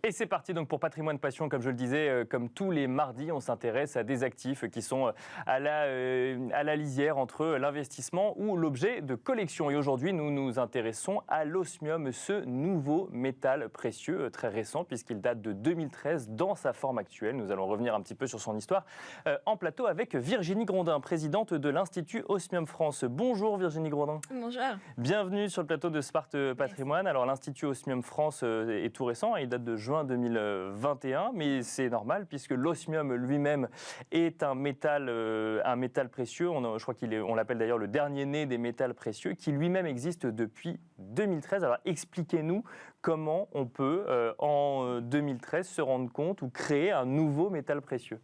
Et c'est parti donc pour Patrimoine Passion, comme je le disais, comme tous les mardis, on s'intéresse à des actifs qui sont à la lisière entre l'investissement ou l'objet de collection. Et aujourd'hui, nous nous intéressons à l'osmium, ce nouveau métal précieux très récent puisqu'il date de 2013 dans sa forme actuelle. Nous allons revenir un petit peu sur son histoire en plateau avec Virginie Grondin, présidente de l'Institut Osmium France. Bonjour Virginie Grondin. Bonjour. Bienvenue sur le plateau de Smart Patrimoine. Alors l'Institut Osmium France est tout récent, il date de juin 2021, mais c'est normal puisque l'osmium lui-même est un métal précieux. Je crois on l'appelle d'ailleurs le dernier né des métals précieux, qui lui-même existe depuis 2013. Alors expliquez-nous comment on peut en 2013 se rendre compte ou créer un nouveau métal précieux.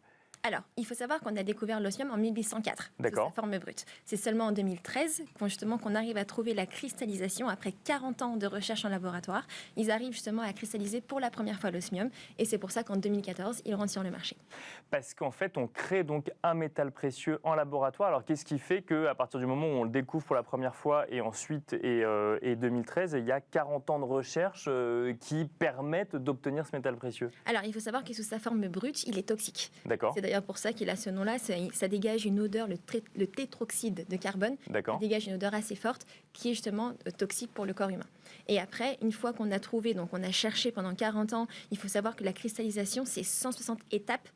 Alors, il faut savoir qu'on a découvert l'osmium en 1804, sous sa forme brute. C'est seulement en 2013 qu'on arrive à trouver la cristallisation. Après 40 ans de recherche en laboratoire, ils arrivent justement à cristalliser pour la première fois l'osmium. Et c'est pour ça qu'en 2014, il rentre sur le marché. Parce qu'en fait, on crée donc un métal précieux en laboratoire. Alors, qu'est-ce qui fait qu'à partir du moment où on le découvre pour la première fois et ensuite, et 2013, il y a 40 ans de recherche qui permettent d'obtenir ce métal précieux? Alors, il faut savoir que sous sa forme brute, il est toxique. D'accord. C'est d'ailleurs pour ça qu'il a ce nom-là. Ça dégage une odeur, le tétroxyde de carbone. D'accord. Ça dégage une odeur assez forte qui est justement toxique pour le corps humain. Et après, une fois qu'on a trouvé, donc on a cherché pendant 40 ans, il faut savoir que la cristallisation, c'est 160 étapes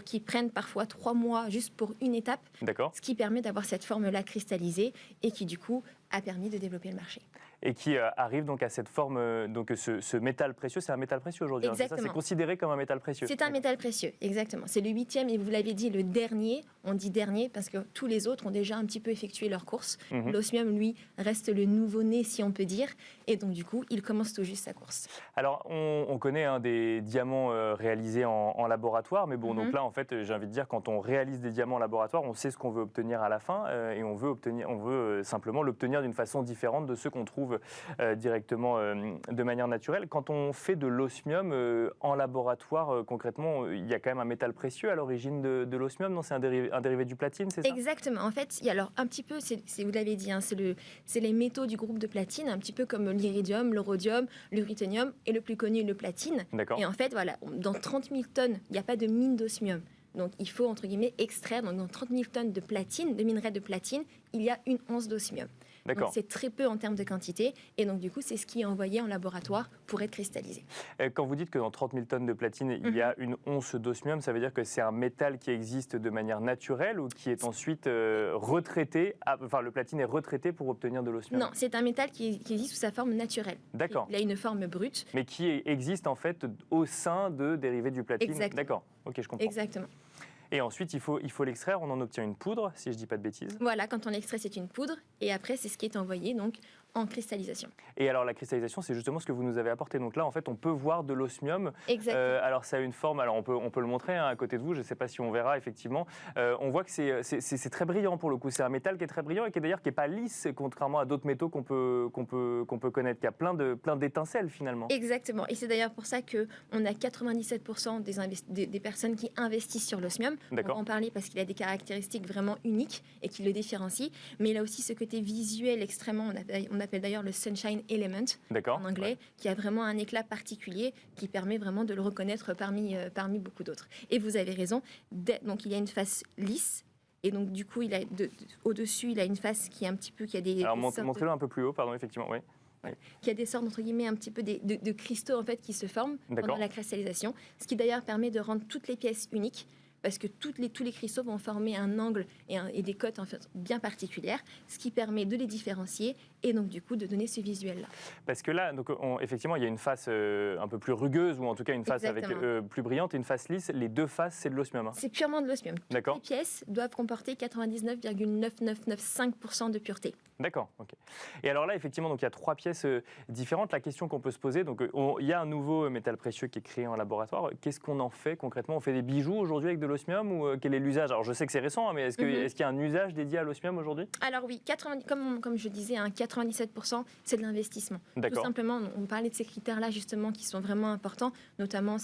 qui prennent parfois 3 mois juste pour une étape. D'accord. Ce qui permet d'avoir cette forme-là cristallisée et qui, du coup, a permis de développer le marché. Et qui arrive donc à cette forme, donc ce métal précieux, c'est un métal précieux aujourd'hui. Exactement. C'est considéré comme un métal précieux. C'est un métal précieux, exactement. C'est le 8e et vous l'avez dit, le dernier. On dit dernier parce que tous les autres ont déjà un petit peu effectué leur course. L'osmium, lui, reste le nouveau-né, si on peut dire. Et donc, du coup, il commence tout juste sa course. Alors, on connaît des diamants réalisés en laboratoire. Mais bon, donc là, en fait, j'ai envie de dire, quand on réalise des diamants en laboratoire, on sait ce qu'on veut obtenir à la fin. Et on veut simplement l'obtenir d'une façon différente de ceux qu'on trouve directement de manière naturelle. Quand on fait de l'osmium en laboratoire, concrètement, il y a quand même un métal précieux à l'origine de l'osmium, non? C'est un dérivé du platine, c'est ça? Exactement. En fait, alors un petit peu, vous l'avez dit, hein, c'est les métaux du groupe de platine, un petit peu comme l'iridium, le rhodium, le ruthenium et le plus connu, le platine. D'accord. Et en fait, voilà, dans 30 000 tonnes, il n'y a pas de mine d'osmium. Donc, il faut, entre guillemets, extraire. Donc, dans 30 000 tonnes de platine, de minerai de platine, il y a une once d'osmium. D'accord. Donc, c'est très peu en termes de quantité. Et donc, du coup, c'est ce qui est envoyé en laboratoire pour être cristallisé. Quand vous dites que dans 30 000 tonnes de platine, il y a une once d'osmium, ça veut dire que c'est un métal qui existe de manière naturelle ou qui est ensuite retraité, enfin, le platine est retraité pour obtenir de l'osmium? Non, c'est un métal qui existe sous sa forme naturelle. D'accord. Il a une forme brute. Mais qui existe en fait au sein de dérivés du platine. Exactement. D'accord, ok, je comprends. Exactement. Et ensuite, il faut l'extraire, on en obtient une poudre, si je ne dis pas de bêtises. Voilà, quand on l'extrait, c'est une poudre. Et après, c'est ce qui est envoyé donc en cristallisation. Et alors, la cristallisation, c'est justement ce que vous nous avez apporté. Donc là, en fait, on peut voir de l'osmium. Exactement. Alors, ça a une forme, alors on peut le montrer à côté de vous, je ne sais pas si on verra, effectivement. On voit que c'est très brillant pour le coup. C'est un métal qui est très brillant et qui est pas lisse, contrairement à d'autres métaux qu'on peut connaître, qui a plein d'étincelles finalement. Exactement. Et c'est d'ailleurs pour ça qu'on a 97% des personnes qui investissent sur l'osmium. On va en parler parce qu'il a des caractéristiques vraiment uniques et qui le différencient. Mais il a aussi ce côté visuel extrêmement, on appelle d'ailleurs le sunshine element en anglais, qui a vraiment un éclat particulier qui permet vraiment de le reconnaître parmi beaucoup d'autres. Et vous avez raison, donc il y a une face lisse. Et donc, du coup, au-dessus, il a une face qui est un petit peu... Alors, montrez-le un peu plus haut, pardon, effectivement, oui. Voilà. Qui a des sortes, entre guillemets, un petit peu de cristaux, en fait, qui se forment pendant la cristallisation. Ce qui, d'ailleurs, permet de rendre toutes les pièces uniques. Parce que tous les cristaux vont former un angle et des cotes en fait, bien particulières, ce qui permet de les différencier et donc du coup de donner ce visuel-là. Parce que là, donc, effectivement, il y a une face un peu plus rugueuse ou en tout cas une face avec, plus brillante et une face lisse. Les deux faces, c'est de l'osmium. Hein. C'est purement de l'osmium. Toutes les pièces doivent comporter 99,9995% de pureté. D'accord, ok. Et alors là, effectivement, donc, il y a 3 pièces différentes. La question qu'on peut se poser, donc, il y a un nouveau métal précieux qui est créé en laboratoire. Qu'est-ce qu'on en fait concrètement? On fait des bijoux aujourd'hui avec de l'osmium ou quel est l'usage? Alors je sais que c'est récent, hein, mais est-ce qu'il y a un usage dédié à l'osmium aujourd'hui? Alors oui, comme je disais, 90% 97%, c'est de l'investissement. Tout simplement, on parlait de ces critères-là justement qui sont vraiment importants, notamment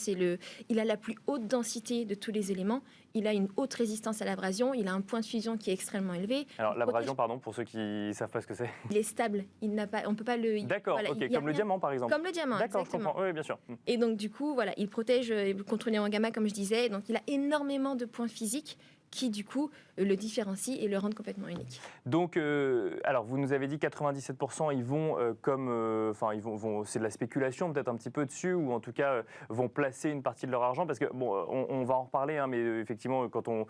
il a la plus haute densité de tous les éléments, il a une haute résistance à l'abrasion, il a un point de fusion qui est extrêmement élevé. Alors l'abrasion, pardon, pour ceux qui ne savent pas ce que c'est. Il est stable, on ne peut pas le... D'accord, voilà, ok, comme le diamant par exemple. Comme le diamant, d'accord, exactement. Je comprends, oui, bien sûr. Et donc du coup, voilà, il protège contre les rayons gamma, comme je disais, donc il a énormément de points physiques qui du coup le différencient et le rendent complètement unique. Donc, alors vous nous avez dit 97%, ils vont c'est de la spéculation peut-être un petit peu dessus, ou en tout cas vont placer une partie de leur argent, parce que bon, on va en reparler, hein, mais effectivement quand on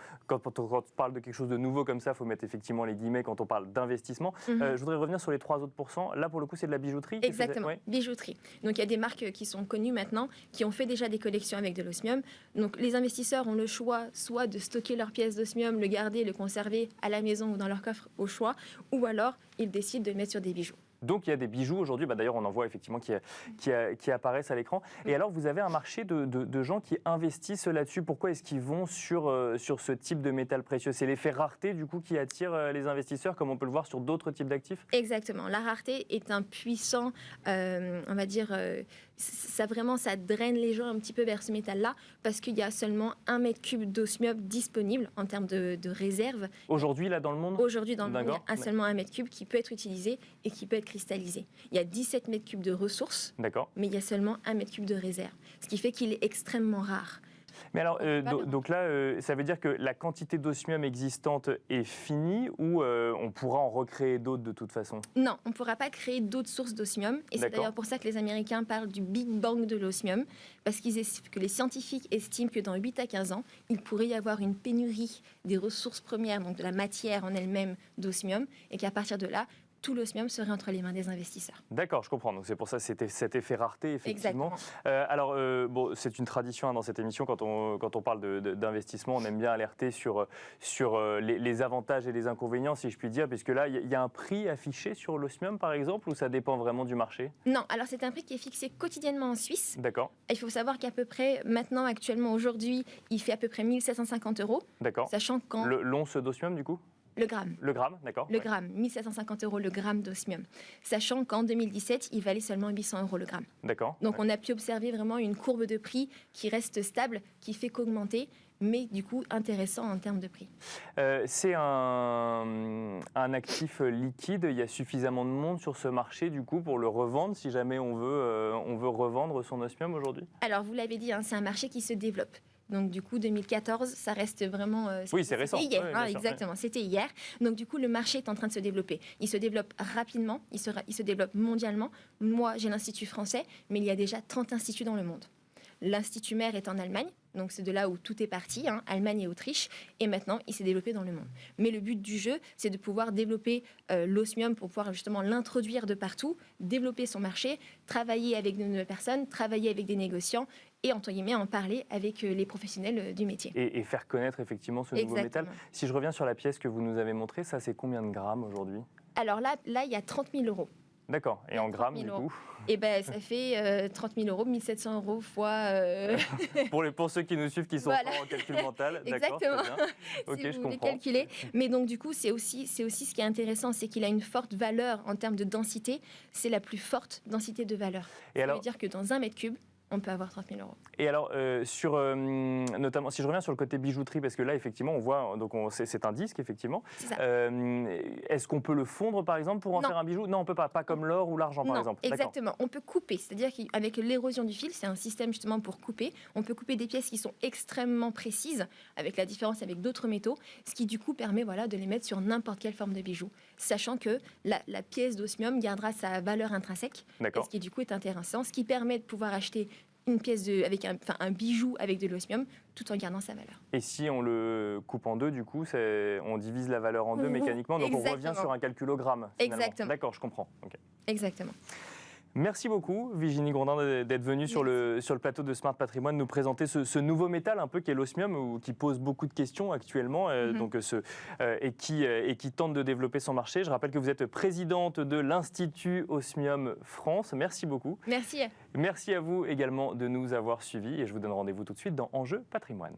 parle de quelque chose de nouveau comme ça, il faut mettre effectivement les guillemets quand on parle d'investissement. Je voudrais revenir sur les 3 autres pourcents. Là pour le coup c'est de la bijouterie. Exactement, bijouterie. Donc il y a des marques qui sont connues maintenant, qui ont fait déjà des collections avec de l'osmium. Donc les investisseurs ont le choix soit de stocker leurs pièces d'osmium, le garder, le conserver à la maison ou dans leur coffre au choix, ou alors ils décident de le mettre sur des bijoux. Donc il y a des bijoux aujourd'hui, d'ailleurs on en voit effectivement qui apparaissent à l'écran. Et alors vous avez un marché de gens qui investissent là-dessus. Pourquoi est-ce qu'ils vont sur ce type de métal précieux? C'est l'effet rareté du coup qui attire les investisseurs, comme on peut le voir sur d'autres types d'actifs? Exactement. La rareté est un puissant, on va dire, ça draine les gens un petit peu vers ce métal-là, parce qu'il y a seulement 1 mètre cube d'osmium disponible en termes de réserve. Aujourd'hui là dans le monde? Aujourd'hui dans le monde, il y a seulement 1 mètre cube qui peut être utilisé et qui peut être cristallisé. Il y a 17 mètres cubes de ressources, mais il y a seulement 1 mètre cube de réserve, ce qui fait qu'il est extrêmement rare. Mais alors, donc là, ça veut dire que la quantité d'osmium existante est finie, ou on pourra en recréer d'autres de toute façon? Non, on ne pourra pas créer d'autres sources d'osmium. Et c'est d'ailleurs pour ça que les Américains parlent du Big Bang de l'osmium, parce que les scientifiques estiment que dans 8 à 15 ans, il pourrait y avoir une pénurie des ressources premières, donc de la matière en elle-même d'osmium, et qu'à partir de là, tout l'osmium serait entre les mains des investisseurs. D'accord, je comprends. Donc c'est pour ça c'était cet effet rareté, effectivement. Alors, bon, c'est une tradition dans cette émission, quand on parle d'investissement, on aime bien alerter sur les avantages et les inconvénients, si je puis dire, puisque là, il y a un prix affiché sur l'osmium, par exemple, ou ça dépend vraiment du marché? Non, alors c'est un prix qui est fixé quotidiennement en Suisse. D'accord. Il faut savoir qu'à peu près, maintenant, actuellement, aujourd'hui, il fait à peu près 1 750 €. D'accord. Sachant qu'en... L'once d'osmium, du coup? Le gramme. Le gramme, d'accord. Le gramme, 1 750 € le gramme d'osmium. Sachant qu'en 2017, il valait seulement 800 € le gramme. D'accord. Donc on a pu observer vraiment une courbe de prix qui reste stable, qui fait qu'augmenter, mais du coup intéressant en termes de prix. C'est un actif liquide. Il y a suffisamment de monde sur ce marché du coup pour le revendre, si jamais on veut revendre son osmium aujourd'hui? Alors vous l'avez dit, hein, c'est un marché qui se développe. Donc du coup, 2014, ça reste vraiment... oui, c'est récent. C'était hier, oui, exactement, ouais. C'était hier. Donc du coup, le marché est en train de se développer. Il se développe rapidement, il se développe mondialement. Moi, j'ai l'Institut français, mais il y a déjà 30 instituts dans le monde. L'Institut mère est en Allemagne, donc c'est de là où tout est parti, hein, Allemagne et Autriche, et maintenant il s'est développé dans le monde. Mais le but du jeu, c'est de pouvoir développer l'osmium pour pouvoir justement l'introduire de partout, développer son marché, travailler avec de nouvelles personnes, travailler avec des négociants, et entre guillemets en parler avec les professionnels du métier. Et faire connaître effectivement ce nouveau métal. Si je reviens sur la pièce que vous nous avez montrée, ça c'est combien de grammes aujourd'hui? Alors là, il y a 30 000 €. D'accord. Et en grammes, du coup? Eh ben, ça fait 30 000 €, 1 700 € fois... pour ceux qui nous suivent, qui sont pas en calcul mental. Exactement. Okay, si vous voulez calculer. Mais donc, du coup, c'est aussi ce qui est intéressant, c'est qu'il a une forte valeur en termes de densité. C'est la plus forte densité de valeur. Ça veut dire que dans 1 mètre cube, on peut avoir 30 000 €. Et alors, notamment, si je reviens sur le côté bijouterie, parce que là, effectivement, on voit, donc c'est un disque, effectivement. Est-ce qu'on peut le fondre, par exemple, pour en faire un bijou? Non, on ne peut pas comme l'or ou l'argent, par exemple. Exactement. On peut couper, c'est-à-dire qu'avec l'érosion du fil, c'est un système justement pour couper. On peut couper des pièces qui sont extrêmement précises, avec la différence avec d'autres métaux, ce qui du coup permet de les mettre sur n'importe quelle forme de bijou, sachant que la pièce d'osmium gardera sa valeur intrinsèque, ce qui du coup est intéressant, ce qui permet de pouvoir acheter une pièce avec un bijou avec de l'osmium, tout en gardant sa valeur. Et si on le coupe en deux, du coup, on divise la valeur en deux mécaniquement, donc on revient sur un calculogramme. Exactement. D'accord, je comprends. Okay. Exactement. Merci beaucoup, Virginie Grondin, d'être venue sur le plateau de Smart Patrimoine nous présenter ce nouveau métal un peu qu'est l'osmium, qui pose beaucoup de questions actuellement et qui tente de développer son marché. Je rappelle que vous êtes présidente de l'Institut Osmium France. Merci beaucoup. Merci. Merci à vous également de nous avoir suivis et je vous donne rendez-vous tout de suite dans Enjeu Patrimoine.